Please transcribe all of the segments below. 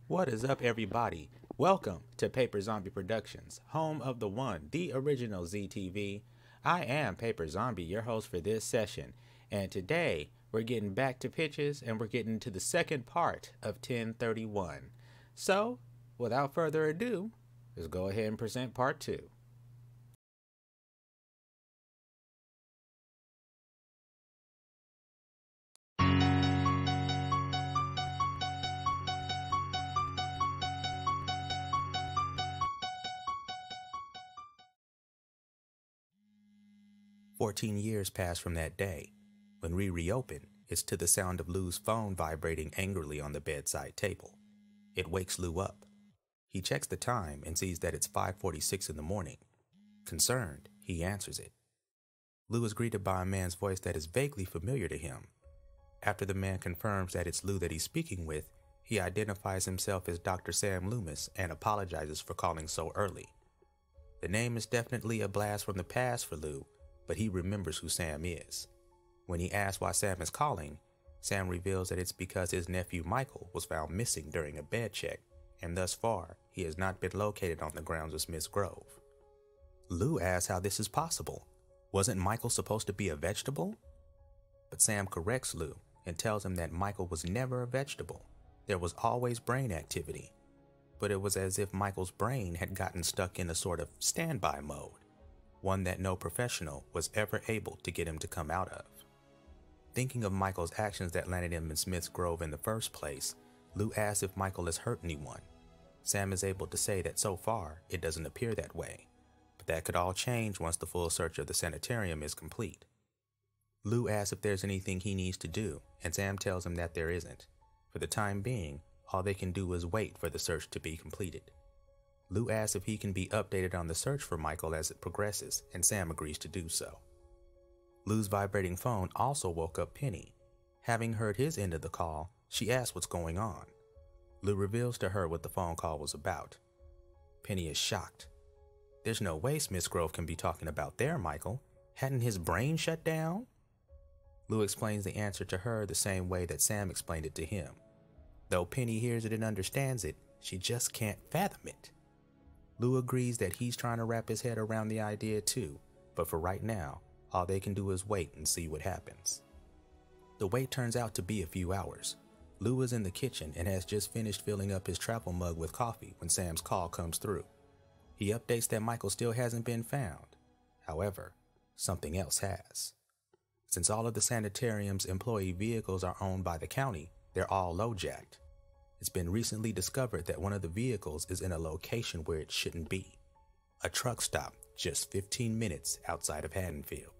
What is up, everybody? Welcome to Paiper Zombie Productions, home of the one, the original ZTV. I am Paiper Zombie, your host for this session, and today we're getting back to pitches and we're getting to the second part of 1031. So, without further ado, let's go ahead and present part two. 14 years pass from that day. When we reopen, it's to the sound of Lou's phone vibrating angrily on the bedside table. It wakes Lou up. He checks the time and sees that it's 5:46 in the morning. Concerned, he answers it. Lou is greeted by a man's voice that is vaguely familiar to him. After the man confirms that it's Lou that he's speaking with, he identifies himself as Dr. Sam Loomis and apologizes for calling so early. The name is definitely a blast from the past for Lou, but he remembers who Sam is. When he asks why Sam is calling, Sam reveals that it's because his nephew Michael was found missing during a bed check, and thus far, he has not been located on the grounds of Smith's Grove. Lou asks how this is possible. Wasn't Michael supposed to be a vegetable? But Sam corrects Lou and tells him that Michael was never a vegetable. There was always brain activity, but it was as if Michael's brain had gotten stuck in a sort of standby mode, one that no professional was ever able to get him to come out of. Thinking of Michael's actions that landed him in Smith's Grove in the first place, Lou asks if Michael has hurt anyone. Sam is able to say that so far, it doesn't appear that way, but that could all change once the full search of the sanitarium is complete. Lou asks if there's anything he needs to do, and Sam tells him that there isn't. For the time being, all they can do is wait for the search to be completed. Lou asks if he can be updated on the search for Michael as it progresses, and Sam agrees to do so. Lou's vibrating phone also woke up Penny. Having heard his end of the call, she asks what's going on. Lou reveals to her what the phone call was about. Penny is shocked. There's no way Smith's Grove can be talking about their Michael. Hadn't his brain shut down? Lou explains the answer to her the same way that Sam explained it to him. Though Penny hears it and understands it, she just can't fathom it. Lou agrees that he's trying to wrap his head around the idea too, but for right now, all they can do is wait and see what happens. The wait turns out to be a few hours. Lou is in the kitchen and has just finished filling up his travel mug with coffee when Sam's call comes through. He updates that Michael still hasn't been found. However, something else has. Since all of the sanitarium's employee vehicles are owned by the county, they're all low-jacked. It's been recently discovered that one of the vehicles is in a location where it shouldn't be. A truck stop just 15 minutes outside of Haddonfield.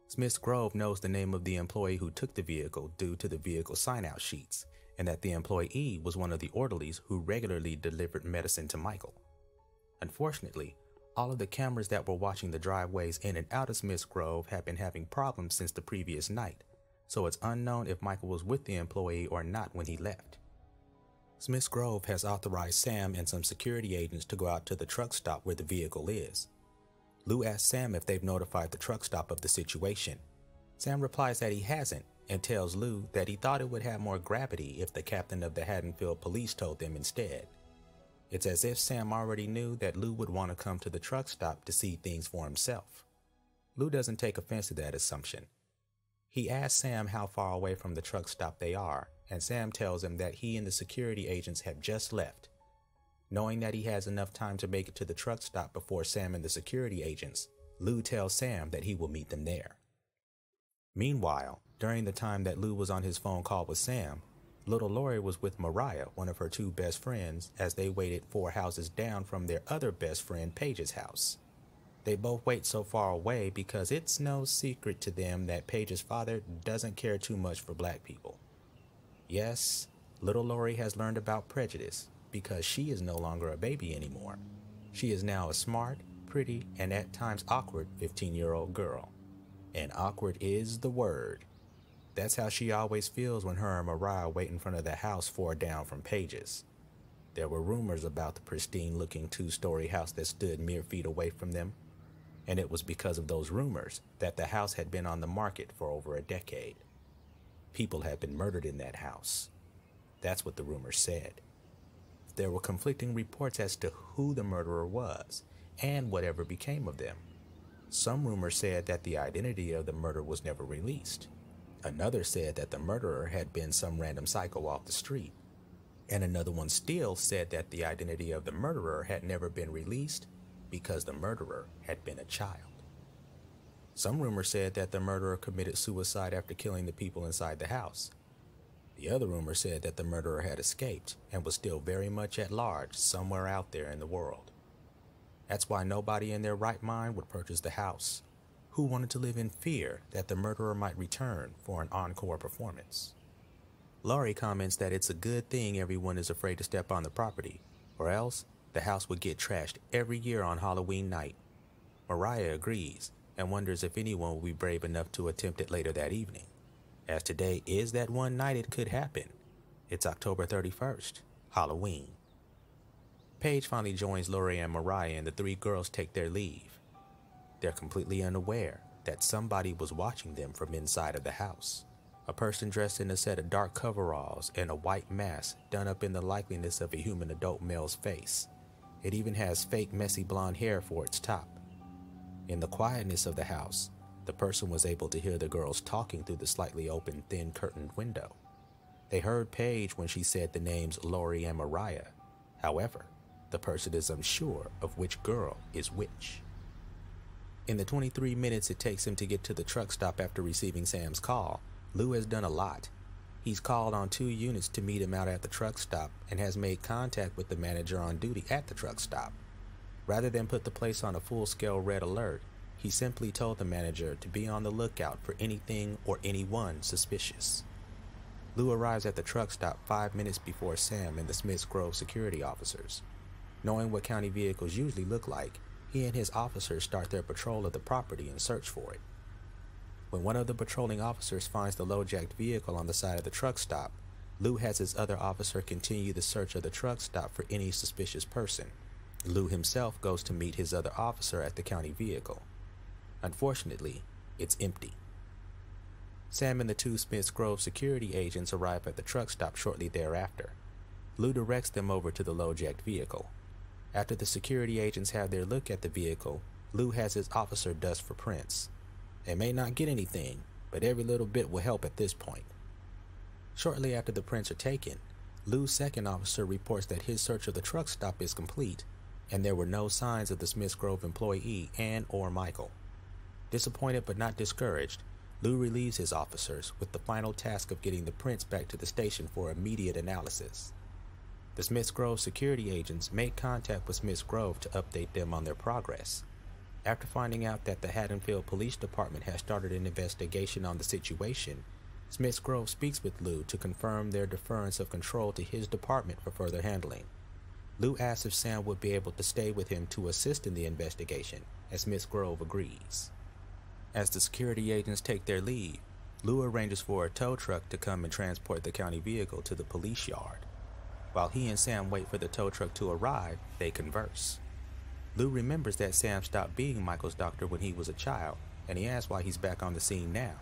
Smith's Grove knows the name of the employee who took the vehicle due to the vehicle sign-out sheets, and that the employee was one of the orderlies who regularly delivered medicine to Michael. Unfortunately, all of the cameras that were watching the driveways in and out of Smith's Grove have been having problems since the previous night, so it's unknown if Michael was with the employee or not when he left. Smith's Grove has authorized Sam and some security agents to go out to the truck stop where the vehicle is. Lou asks Sam if they've notified the truck stop of the situation. Sam replies that he hasn't and tells Lou that he thought it would have more gravity if the captain of the Haddonfield police told them instead. It's as if Sam already knew that Lou would want to come to the truck stop to see things for himself. Lou doesn't take offense to that assumption. He asks Sam how far away from the truck stop they are, and Sam tells him that he and the security agents have just left. Knowing that he has enough time to make it to the truck stop before Sam and the security agents, Lou tells Sam that he will meet them there. Meanwhile, during the time that Lou was on his phone call with Sam, little Lori was with Mariah, one of her two best friends, as they waited 4 houses down from their other best friend Paige's house. They both wait so far away because it's no secret to them that Paige's father doesn't care too much for black people. Yes, little Lori has learned about prejudice because she is no longer a baby anymore. She is now a smart, pretty, and at times awkward 15-year-old girl. And awkward is the word. That's how she always feels when her and Mariah wait in front of the house 4 down from Paige's. There were rumors about the pristine-looking 2-story house that stood mere feet away from them, and it was because of those rumors that the house had been on the market for over a decade. People had been murdered in that house. That's what the rumors said. there were conflicting reports as to who the murderer was and whatever became of them. Some rumors said that the identity of the murderer was never released. Another said that the murderer had been some random psycho off the street. And another one still said that the identity of the murderer had never been released because the murderer had been a child. Some rumors said that the murderer committed suicide after killing the people inside the house. The other rumor said that the murderer had escaped and was still very much at large somewhere out there in the world. That's why nobody in their right mind would purchase the house. Who wanted to live in fear that the murderer might return for an encore performance? Laurie comments that it's a good thing everyone is afraid to step on the property, or else the house would get trashed every year on Halloween night. Mariah agrees and wonders if anyone will be brave enough to attempt it later that evening, as today is that one night it could happen. It's October 31st, Halloween. Paige finally joins Laurie and Mariah, and the three girls take their leave. They're completely unaware that somebody was watching them from inside of the house. A person dressed in a set of dark coveralls and a white mask done up in the likeness of a human adult male's face. It even has fake messy blonde hair for its top. In the quietness of the house, the person was able to hear the girls talking through the slightly open, thin curtained window. They heard Paige when she said the names Laurie and Mariah. However, the person is unsure of which girl is which. In the 23 minutes it takes him to get to the truck stop after receiving Sam's call, Lou has done a lot. He's called on 2 units to meet him out at the truck stop and has made contact with the manager on duty at the truck stop. Rather than put the place on a full-scale red alert, he simply told the manager to be on the lookout for anything or anyone suspicious. Lou arrives at the truck stop 5 minutes before Sam and the Smiths Grove security officers. Knowing what county vehicles usually look like, he and his officers start their patrol of the property and search for it. When one of the patrolling officers finds the low-jacked vehicle on the side of the truck stop, Lou has his other officer continue the search of the truck stop for any suspicious person. Lou himself goes to meet his other officer at the county vehicle. Unfortunately, it's empty. Sam and the 2 Smiths Grove security agents arrive at the truck stop shortly thereafter. Lou directs them over to the low-jacked vehicle. After the security agents have their look at the vehicle, Lou has his officer dust for prints. They may not get anything, but every little bit will help at this point. Shortly after the prints are taken, Lou's second officer reports that his search of the truck stop is complete, and there were no signs of the Smiths Grove employee and/or Michael. Disappointed but not discouraged, Lou relieves his officers with the final task of getting the prints back to the station for immediate analysis. The Smiths Grove security agents make contact with Smiths Grove to update them on their progress. After finding out that the Haddonfield Police Department has started an investigation on the situation, Smiths Grove speaks with Lou to confirm their deference of control to his department for further handling. Lou asks if Sam would be able to stay with him to assist in the investigation, and Smiths Grove agrees. As the security agents take their leave, Lou arranges for a tow truck to come and transport the county vehicle to the police yard. While he and Sam wait for the tow truck to arrive, they converse. Lou remembers that Sam stopped being Michael's doctor when he was a child, and he asks why he's back on the scene now.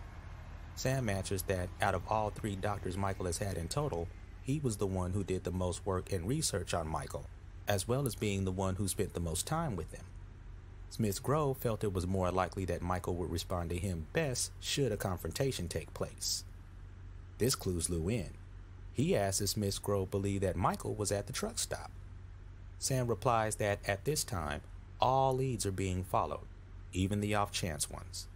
Sam answers that out of all 3 doctors Michael has had in total, he was the one who did the most work and research on Michael, as well as being the one who spent the most time with him. Smiths Grove felt it was more likely that Michael would respond to him best should a confrontation take place. This clues Lou in. He asks if Smiths Grove believed that Michael was at the truck stop. Sam replies that at this time, all leads are being followed, even the off-chance ones.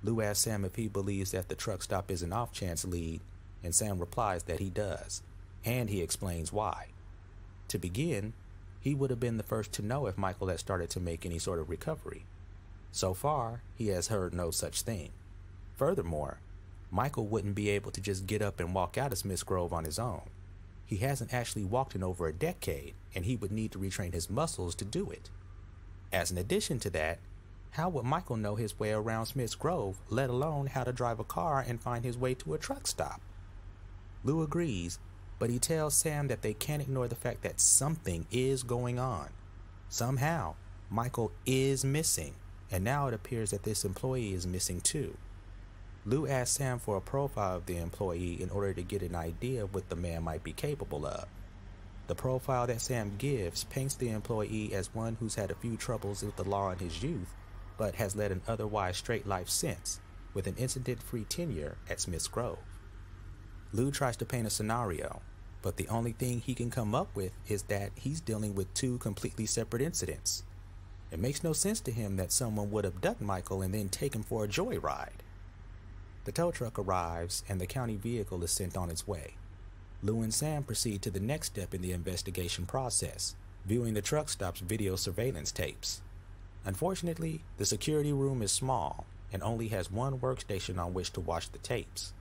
Lou asks Sam if he believes that the truck stop is an off-chance lead, and Sam replies that he does, and he explains why. To begin, he would have been the first to know if Michael had started to make any sort of recovery. So far, he has heard no such thing. Furthermore, Michael wouldn't be able to just get up and walk out of Smiths Grove on his own. He hasn't actually walked in over a decade, and he would need to retrain his muscles to do it. As an addition to that, how would Michael know his way around Smiths Grove, let alone how to drive a car and find his way to a truck stop? Lou agrees, but he tells Sam that they can't ignore the fact that something is going on. Somehow, Michael is missing, and now it appears that this employee is missing too. Lou asks Sam for a profile of the employee in order to get an idea of what the man might be capable of. The profile that Sam gives paints the employee as one who's had a few troubles with the law in his youth, but has led an otherwise straight life since, with an incident-free tenure at Smith's Grove. Lou tries to paint a scenario, but the only thing he can come up with is that he's dealing with two completely separate incidents. It makes no sense to him that someone would abduct Michael and then take him for a joyride. The tow truck arrives and the county vehicle is sent on its way. Lou and Sam proceed to the next step in the investigation process, viewing the truck stop's video surveillance tapes. Unfortunately, the security room is small and only has one workstation on which to watch the tapes.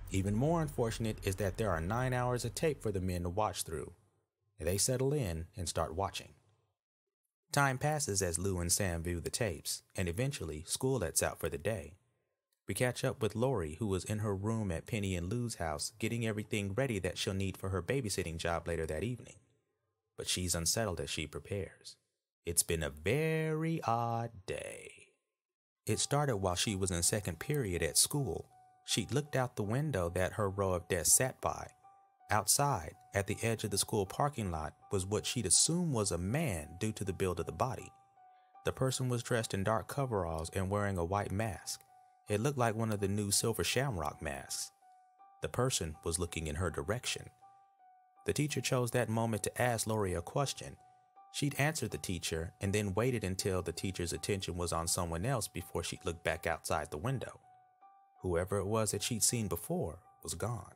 Even more unfortunate is that there are 9 hours of tape for the men to watch through. They settle in and start watching. Time passes as Lou and Sam view the tapes, and eventually school lets out for the day. We catch up with Lori, who was in her room at Penny and Lou's house getting everything ready that she'll need for her babysitting job later that evening. But she's unsettled as she prepares. It's been a very odd day. It started while she was in second period at school. She'd looked out the window that her row of desks sat by. Outside, at the edge of the school parking lot, was what she'd assumed was a man due to the build of the body. The person was dressed in dark coveralls and wearing a white mask. It looked like one of the new silver shamrock masks. The person was looking in her direction. The teacher chose that moment to ask Lori a question. She'd answered the teacher and then waited until the teacher's attention was on someone else before she'd look back outside the window. Whoever it was that she'd seen before was gone.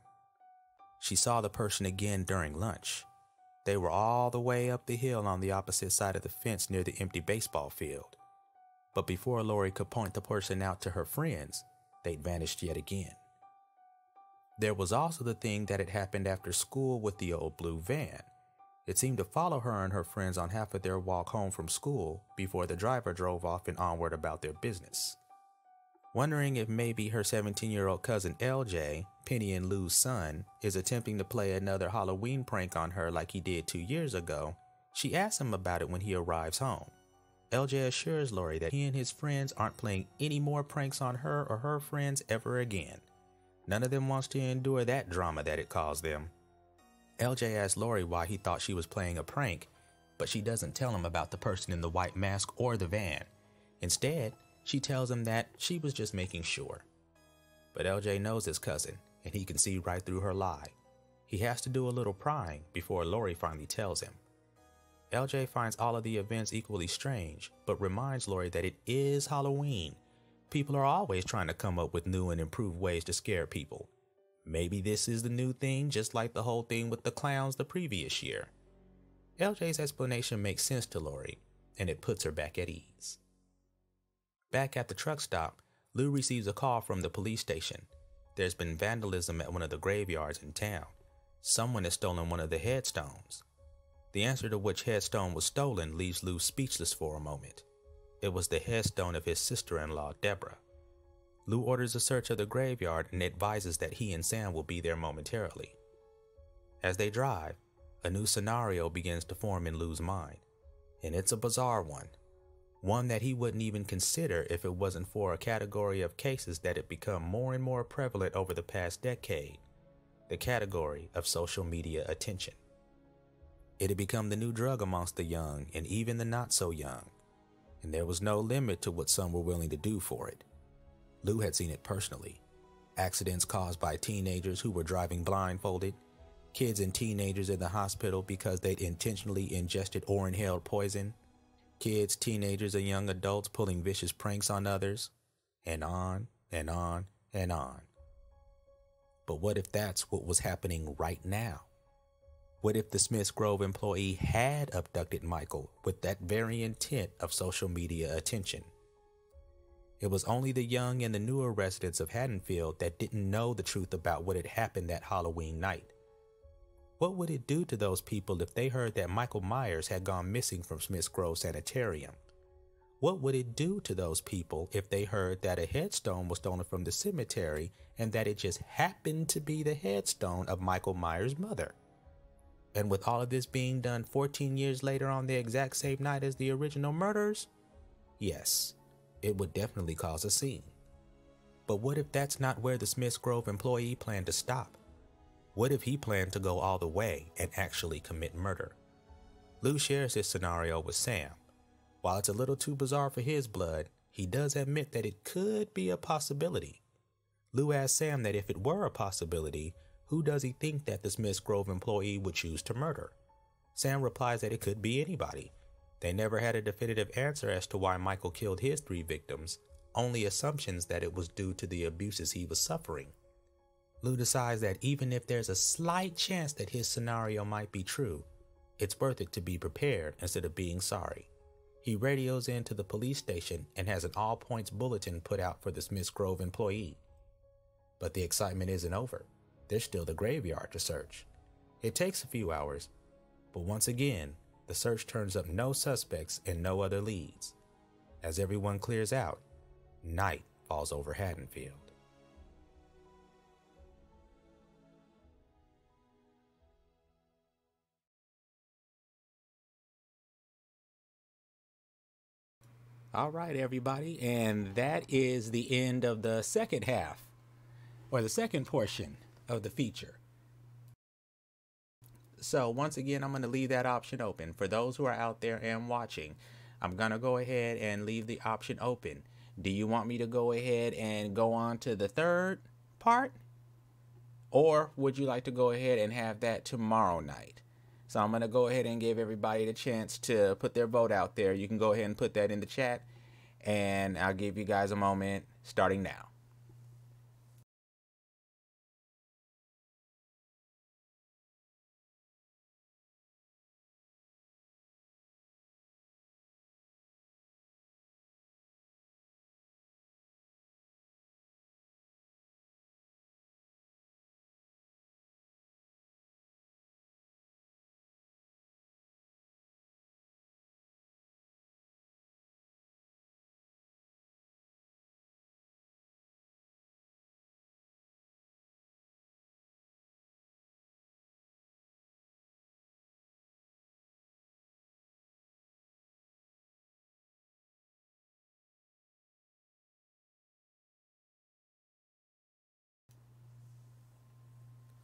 She saw the person again during lunch. They were all the way up the hill on the opposite side of the fence near the empty baseball field. But before Lori could point the person out to her friends, they'd vanished yet again. There was also the thing that had happened after school with the old blue van. It seemed to follow her and her friends on half of their walk home from school before the driver drove off and onward about their business. Wondering if maybe her 17-year-old cousin LJ, Penny and Lou's son, is attempting to play another Halloween prank on her like he did 2 years ago, she asks him about it when he arrives home. LJ assures Lori that he and his friends aren't playing any more pranks on her or her friends ever again. None of them wants to endure that drama that it caused them. LJ asks Lori why he thought she was playing a prank, but she doesn't tell him about the person in the white mask or the van. Instead, she tells him that she was just making sure. But LJ knows his cousin, and he can see right through her lie. He has to do a little prying before Lori finally tells him. LJ finds all of the events equally strange, but reminds Lori that it is Halloween. People are always trying to come up with new and improved ways to scare people. Maybe this is the new thing, just like the whole thing with the clowns the previous year. LJ's explanation makes sense to Lori, and it puts her back at ease. Back at the truck stop, Lou receives a call from the police station. There's been vandalism at one of the graveyards in town. Someone has stolen one of the headstones. The answer to which headstone was stolen leaves Lou speechless for a moment. It was the headstone of his sister-in-law, Deborah. Lou orders a search of the graveyard and advises that he and Sam will be there momentarily. As they drive, a new scenario begins to form in Lou's mind, and it's a bizarre one. One that he wouldn't even consider if it wasn't for a category of cases that had become more and more prevalent over the past decade, the category of social media attention. It had become the new drug amongst the young and even the not so young, and there was no limit to what some were willing to do for it. Lou had seen it personally. Accidents caused by teenagers who were driving blindfolded, kids and teenagers in the hospital because they'd intentionally ingested or inhaled poison, kids, teenagers, and young adults pulling vicious pranks on others, and on and on and on. But what if that's what was happening right now? What if the Smiths Grove employee had abducted Michael with that very intent of social media attention? It was only the young and the newer residents of Haddonfield that didn't know the truth about what had happened that Halloween night. What would it do to those people if they heard that Michael Myers had gone missing from Smiths Grove Sanitarium? What would it do to those people if they heard that a headstone was stolen from the cemetery and that it just happened to be the headstone of Michael Myers' mother? And with all of this being done 14 years later on the exact same night as the original murders, yes, it would definitely cause a scene. But what if that's not where the Smiths Grove employee planned to stop? What if he planned to go all the way and actually commit murder? Lou shares this scenario with Sam. While it's a little too bizarre for his blood, he does admit that it could be a possibility. Lou asks Sam that if it were a possibility, who does he think that the Smiths Grove employee would choose to murder? Sam replies that it could be anybody. They never had a definitive answer as to why Michael killed his 3 victims, only assumptions that it was due to the abuses he was suffering. Lou decides that even if there's a slight chance that his scenario might be true, it's worth it to be prepared instead of being sorry. He radios into the police station and has an all-points bulletin put out for the Smiths Grove employee. But the excitement isn't over. There's still the graveyard to search. It takes a few hours, but once again, the search turns up no suspects and no other leads. As everyone clears out, night falls over Haddonfield. All right, everybody, and that is the end of the second half, or the second portion of the feature. So once again, I'm going to leave that option open. For those who are out there and watching, I'm going to go ahead and leave the option open. Do you want me to go ahead and go on to the third part? Or would you like to go ahead and have that tomorrow night? So I'm going to go ahead and give everybody the chance to put their vote out there. You can go ahead and put that in the chat, and I'll give you guys a moment starting now.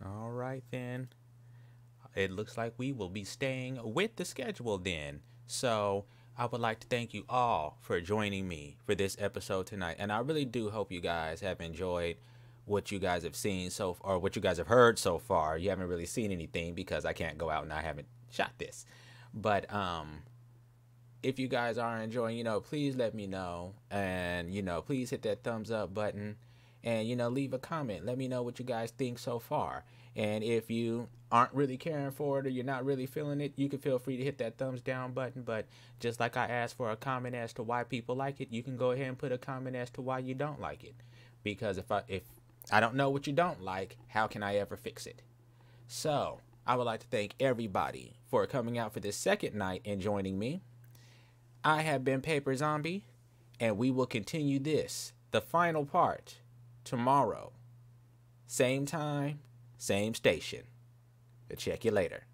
All right, then. It looks like we will be staying with the schedule then. So I would like to thank you all for joining me for this episode tonight. And I really do hope you guys have enjoyed what you guys have seen so far, or what you guys have heard so far. You haven't really seen anything because I can't go out and I haven't shot this. But if you guys are enjoying, please let me know. And, please hit that thumbs up button. And, leave a comment. Let me know what you guys think so far. And if you aren't really caring for it or you're not really feeling it, you can feel free to hit that thumbs down button. But just like I asked for a comment as to why people like it, you can go ahead and put a comment as to why you don't like it. Because if I don't know what you don't like, how can I ever fix it? So I would like to thank everybody for coming out for this second night and joining me. I have been Paiper Zombie, and we will continue this, the final part, tomorrow. Same time, same station. I'll check you later.